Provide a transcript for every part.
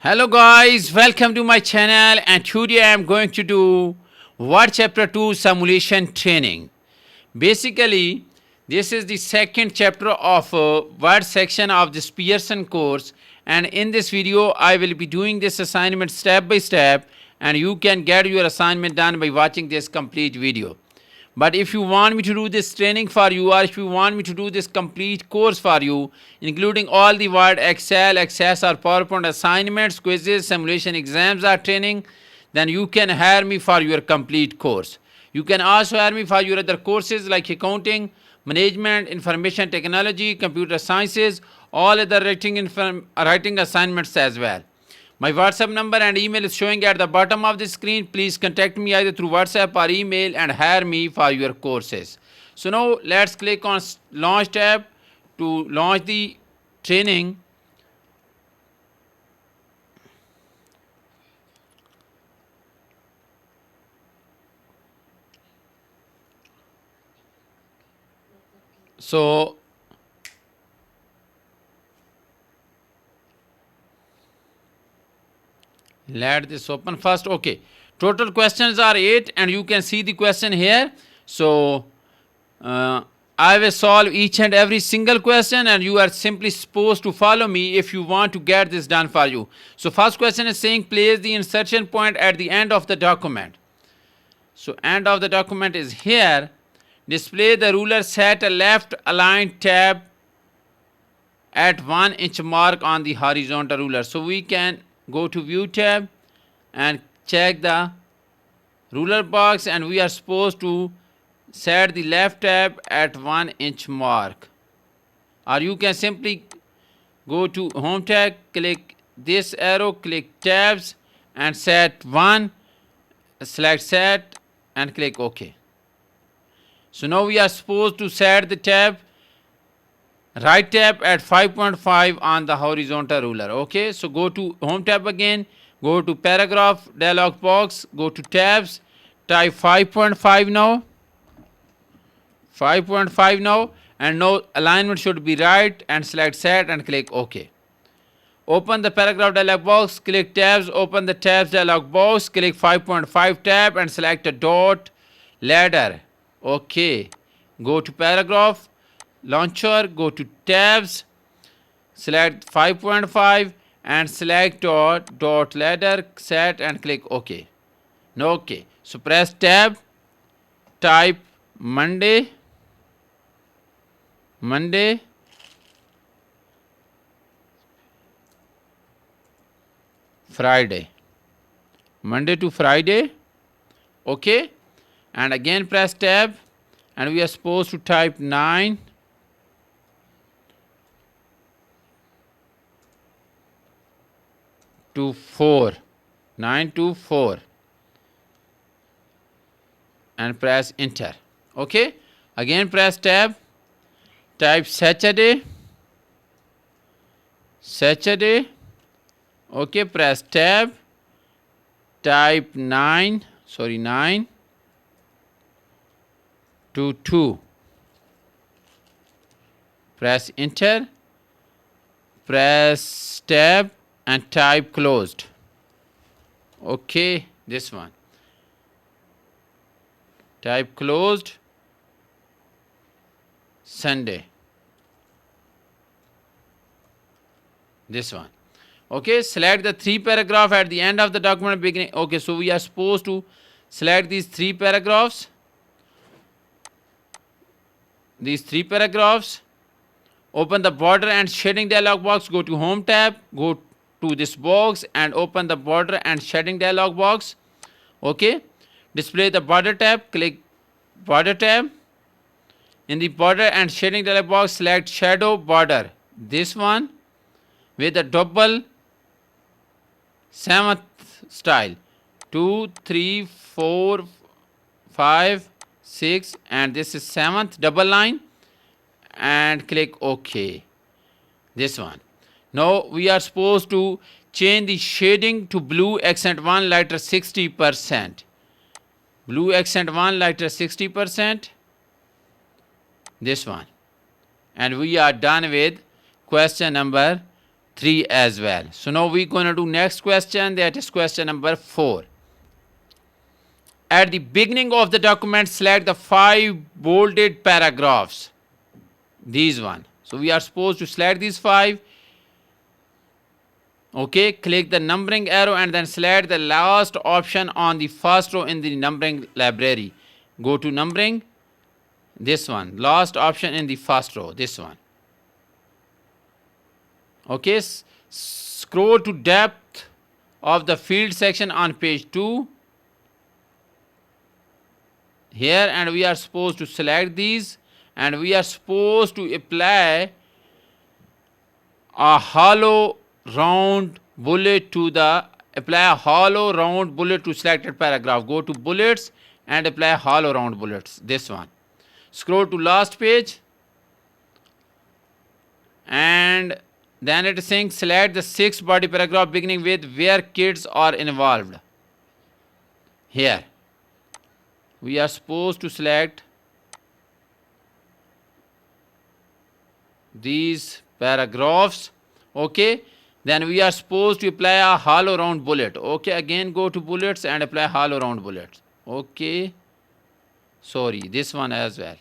Hello guys, welcome to my channel, and today I am going to do Word Chapter 2 Simulation Training. Basically, this is the second chapter of Word section of this Pearson course, and in this video I will be doing this assignment step by step, and you can get your assignment done by watching this complete video. But if you want me to do this training for you, or if you want me to do this complete course for you, including all the Word, Excel, Access or PowerPoint assignments, quizzes, simulation exams or training, then you can hire me for your complete course. You can also hire me for your other courses like accounting, management, information technology, computer sciences, all other writing assignments as well. My WhatsApp number and email is showing at the bottom of the screen. Please contact me either through WhatsApp or email and hire me for your courses. So now let's click on Launch tab to launch the training. So let this open first. Okay, total questions are 8 and you can see the question here. So I will solve each and every single question, and you are simply supposed to follow me if you want to get this done for you. So first question is saying place the insertion point at the end of the document. So end of the document is here. Display the ruler, set a left aligned tab at 1-inch mark on the horizontal ruler. So we can go to view tab and check the ruler box, and we are supposed to set the left tab at 1-inch mark. Or you can simply go to home tab, click this arrow, click tabs and set 1, select set and click OK. So now we are supposed to set the tab, right tab at 5.5 on the horizontal ruler. Okay, so go to home tab again, go to paragraph dialog box, go to tabs, type 5.5 now, 5.5 now, and now alignment should be right, and select set and click OK. Open the paragraph dialog box, click tabs, open the tabs dialog box, click 5.5 tab and select a dot ladder. Okay, go to paragraph launcher, go to tabs, select 5.5 and select dot ladder, set and click OK. No, OK. So press tab, type Monday, Friday, Monday to Friday. Okay, and again press tab, and we are supposed to type 9 to 4, 9 to 4 and press enter. Okay, again press tab, type Saturday, okay, press tab, type 9 to 2, press enter, press tab and type closed. Okay, this one, type closed Sunday, this one. Okay, select the 3 paragraph at the end of the document beginning. Okay, so we are supposed to select these 3 paragraphs, open the border and shading dialog box, go to home tab, go to this box and open the border and shading dialog box. Okay, display the border tab, click border tab. In the border and shading dialog box, select shadow border, this one with a double 7th style, 2, 3, 4, 5, 6, and this is 7th double line, and click OK, this one. Now we are supposed to change the shading to blue accent 1 lighter 60%, blue accent 1 lighter 60%, this one, and we are done with question number 3 as well. So now we're going to do next question, that is question number 4. At the beginning of the document, select the 5 bolded paragraphs. These one. So we are supposed to select these 5. Okay, click the numbering arrow and then select the last option on the first row in the numbering library. Go to numbering, this one, last option in the first row, this one. Okay, scroll to depth of the field section on page 2 here, and we are supposed to select these, and we are supposed to apply a hollow round bullet to selected paragraph. Go to bullets and apply hollow round bullets, this one. Scroll to last page, and then it is saying select the 6th body paragraph beginning with where kids are involved. Here we are supposed to select these paragraphs. Okay, then we are supposed to apply a hollow round bullet. Okay, again go to bullets and apply hollow round bullets. Okay, sorry, this one as well,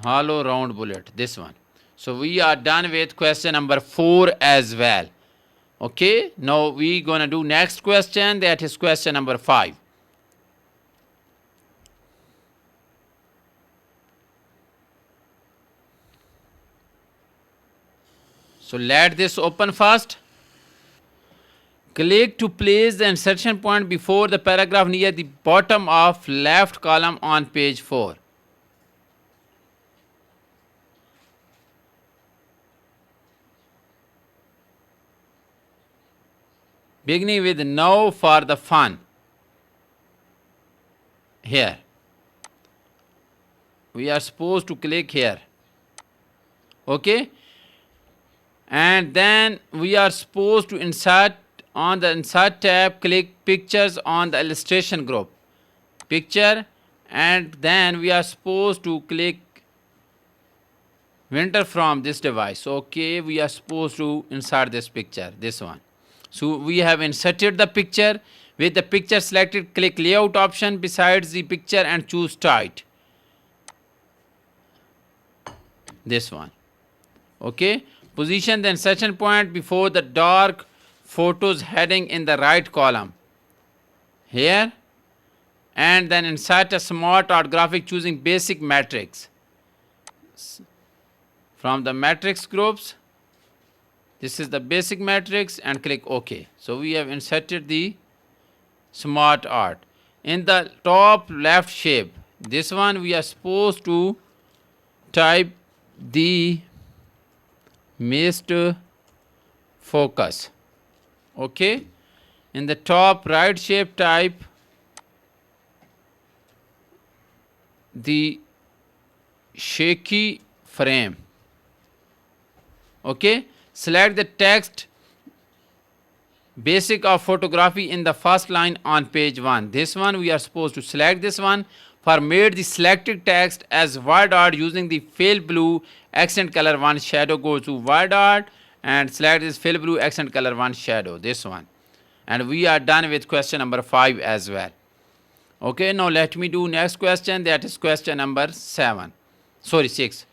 hollow round bullet, this one. So we are done with question number 4 as well. Okay, now we gonna do next question, that is question number 5. So let this open first. Click to place the insertion point before the paragraph near the bottom of left column on page 4. Beginning with now for the fun. Here we are supposed to click here. Okay, and then we are supposed to insert on the insert tab, click pictures on the illustration group, picture, and then we are supposed to click winter from this device. Okay, we are supposed to insert this picture, this one. So we have inserted the picture. With the picture selected, click layout option besides the picture and choose tight, this one. Okay, position the insertion point before the dark photos heading in the right column here, and then insert a smart art graphic choosing basic matrix from the matrix groups. This is the basic matrix, and click OK. So we have inserted the smart art. In the top left shape, this one, we are supposed to type the missed focus. Okay, in the top right shape, type the shaky frame. Okay, select the text basic of photography in the first line on page 1. This one we are supposed to select this one. Format the selected text as word art using the fill blue accent color 1 shadow. Go to word art and select this fill blue accent color 1 shadow, this one. And we are done with question number 5 as well. Okay, now let me do next question, that is question number 6.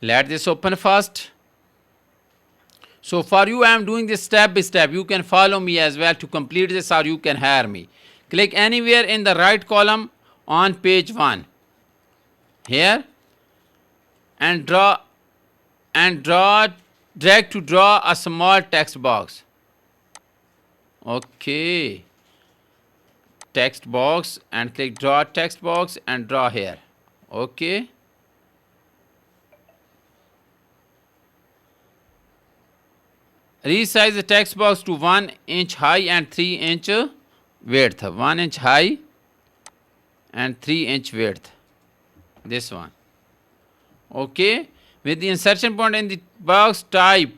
Let this open first. So for you, I am doing this step by step. You can follow me as well to complete this, or you can hire me. Click anywhere in the right column on page 1 here, and drag to draw a small text box. Okay, text box, and click draw text box and draw here. Okay, resize the text box to 1 inch high and 3 inch width. 1 inch high and 3 inch width, this one. Okay, with the insertion point in the box, type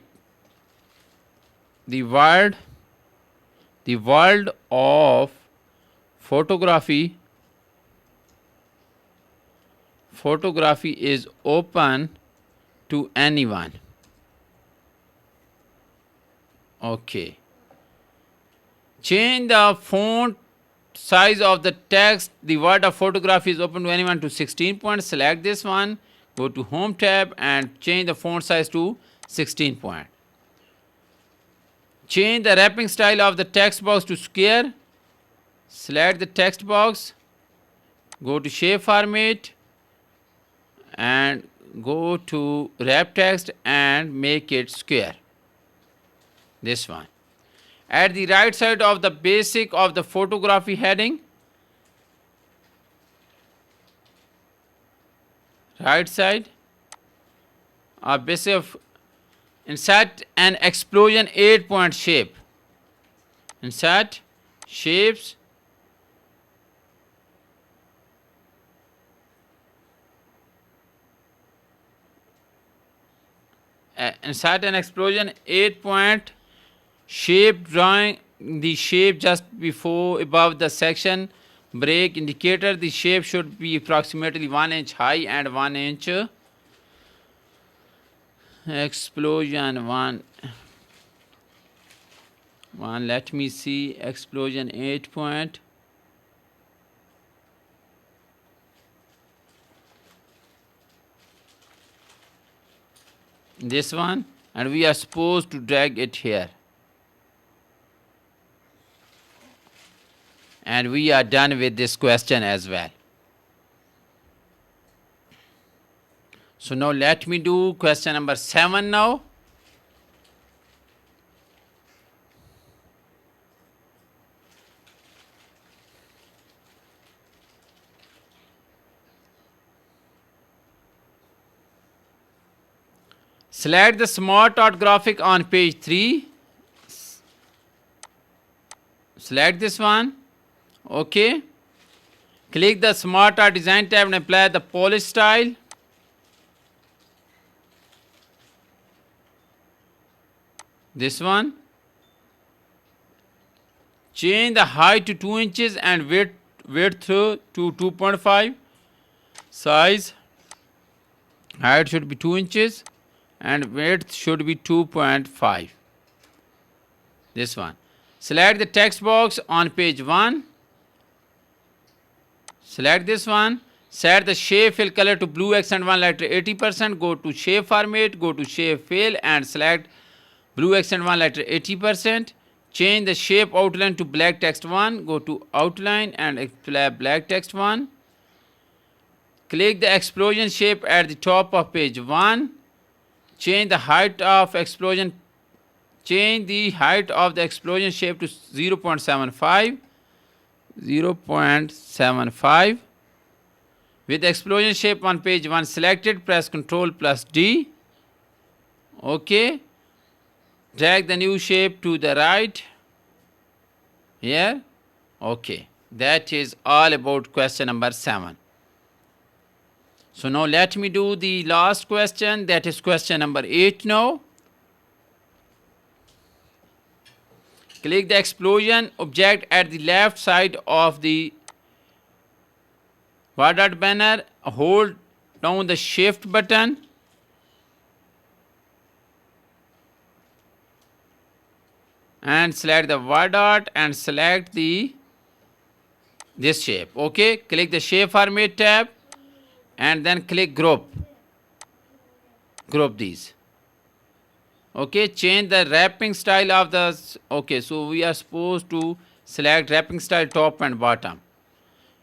the word of photography. Photography is open to anyone. Okay. Change the font size of the text. The word of photograph is open to anyone to 16 points. Select this one. Go to Home tab and change the font size to 16 point. Change the wrapping style of the text box to square. Select the text box. Go to Shape Format and go to Wrap Text and make it square. This one. At the right side of the basic of the photography heading, right side of basic of, insert an explosion 8-point shape. Insert shapes, insert an explosion 8-point shape, drawing the shape just before above the section break indicator. The shape should be approximately 1 inch high and 1 inch explosion 1 let me see, explosion 8-point. This one, and we are supposed to drag it here. And we are done with this question as well. So now let me do question number 7 now. Select the Smart Art graphic on page 3. Select this one. Okay. Click the Smart Art Design tab and apply the polish style. This one. Change the height to 2 inches and width to 2.5. Size. Height should be 2 inches and width should be 2.5. This one. Select the text box on page 1. Select this one. Set the shape fill color to blue accent 1 letter 80%. Go to Shape Format. Go to Shape Fill and select blue accent 1 letter 80%. Change the shape outline to black text 1. Go to Outline and apply black text 1. Click the explosion shape at the top of page 1. Change the height of explosion. Change the height of the explosion shape to 0.75. 0.75. With the explosion shape on page 1 selected, press Ctrl plus D. Okay. Drag the new shape to the right. Here. Okay. That is all about question number 7. So now let me do the last question, that is question number 8 now. Click the explosion object at the left side of the word art banner. Hold down the shift button. And select the word art and select this shape. Okay. Click the Shape Format tab and then click Group. Group these. Okay, change the wrapping style of the, okay, so we are supposed to select wrapping style top and bottom.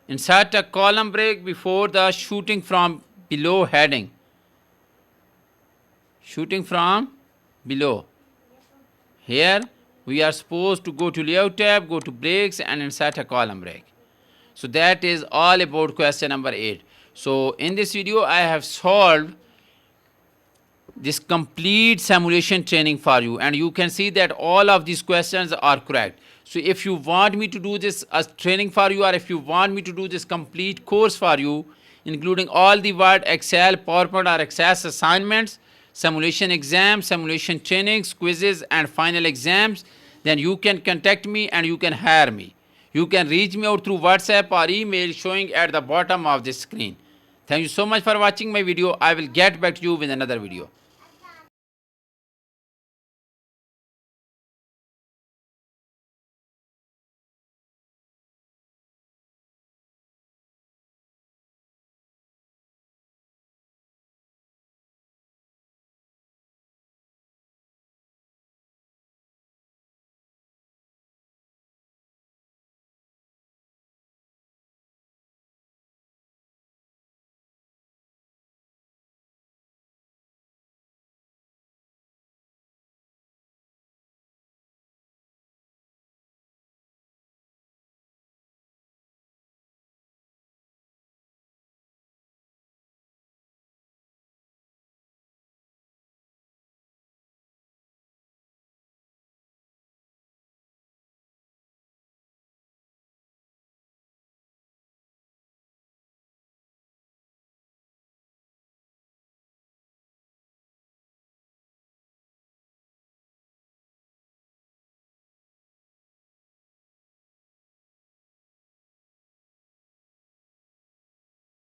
Insert a column break before the shooting from below heading. Shooting from below. Here we are supposed to go to Layout tab, go to Breaks and insert a column break. So that is all about question number 8. So in this video I have solved this complete simulation training for you, and you can see that all of these questions are correct. So if you want me to do this as training for you, or if you want me to do this complete course for you, including all the Word, Excel, PowerPoint or Access assignments, simulation exams, simulation trainings, quizzes and final exams, then you can contact me and you can hire me. You can reach me out through WhatsApp or email showing at the bottom of the screen. Thank you so much for watching my video. I will get back to you with another video.